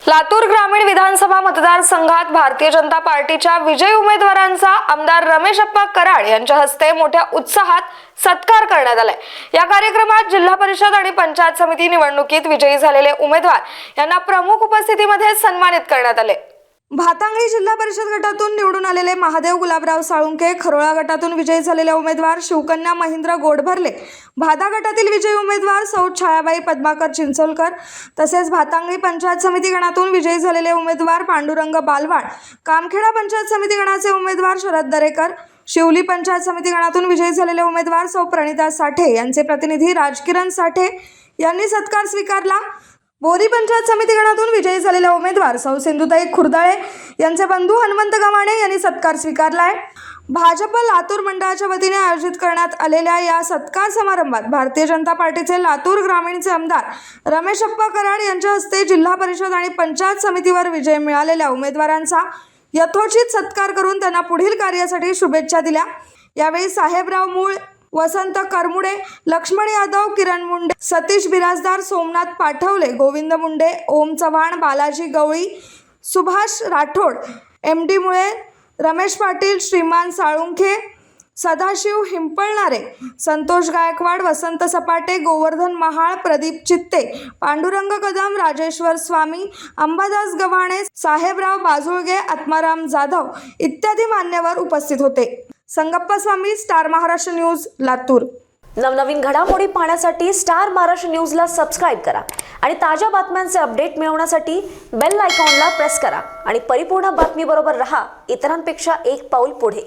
लातूर ग्रामीण विधानसभा मतदारसंघात भारतीय जनता पार्टीच्या विजयी उमेदवारांचा आमदार रमेशप्पा कराड यांच्या हस्ते मोठ्या उत्साहात सत्कार करण्यात आलाय। या कार्यक्रमात जिल्हा परिषद आणि पंचायत समिती निवडणुकीत विजयी झालेले उमेदवार यांना प्रमुख उपस्थितीमध्ये सन्मानित करण्यात आले। भातांगळी जिल्हा परिषद गटातून निवडून आलेले महादेव गुलाबराव साळुंखे, खरोळा गटातून विजयी झालेले उमेदवार शिवकन्या महेंद्र गोडभरले, भादा गटातील विजयी उमेदवार सौ छायाबाई पद्माकर चिंचोलकर, तसेच भातांगळी पंचायत समिती गणातून विजयी झालेले उमेदवार पांडुरंग बालवाड, कामखेडा पंचायत समिती गणाचे उमेदवार शरद दरेकर, शिवली पंचायत समिती गणातून विजयी झालेले उमेदवार सौ प्रणिता साठे यांचे प्रतिनिधी राजकिरण साठे यांनी सत्कार स्वीकारला। बोरी पंचायत समिती गणातून विजयी झालेल्या उमेदवार सौ सिंधुताई खुर्दाळे यांचे बंधू हनुमंत गव्हाणे यांनी सत्कार स्वीकारलाय। भाजप लातूर मंडळाच्या वतीने आयोजित करण्यात आलेल्या या सत्कार समारंभात भारतीय जनता पार्टीचे लातूर ग्रामीणचे आमदार रमेशप्पा कराड यांच्या हस्ते जिल्हा परिषद आणि पंचायत समितीवर विजय मिळालेल्या उमेदवारांचा यथोचित सत्कार करून त्यांना पुढील कार्यासाठी शुभेच्छा दिल्या। यावेळी साहेबराव मूळ, वसंत करमुडे, लक्ष्मण यादव, किरण मुंडे, सतीश बिराजदार, सोमनाथ पाठवले, गोविंद मुंडे, ओम चव्हाण, बालाजी गवळी, सुभाष राठोड, MD मुळे, रमेश पाटील, श्रीमान साळुंखे, सदाशिव हिंपळणारे, संतोष गायकवाड, वसंत सपाटे, गोवर्धन महाळ, प्रदीप चित्ते, पांडुरंग कदम, राजेश्वर स्वामी, अंबादास गव्हाणे, साहेबराव बाजुळगे, आत्माराम जाधव इत्यादी मान्यवर उपस्थित होते। संगप्पा स्वामी, स्टार महाराष्ट्र न्यूज, लातूर। नवनवीन घडामोडी पाहण्यासाठी स्टार महाराष्ट्र न्यूजला सबस्क्राइब करा आणि ताज्या बातम्यांचे अपडेट मिळवण्यासाठी बेल आयकॉनला प्रेस करा आणि परिपूर्ण बातमी बरोबर रहा, इतरांपेक्षा एक पाऊल पुढे।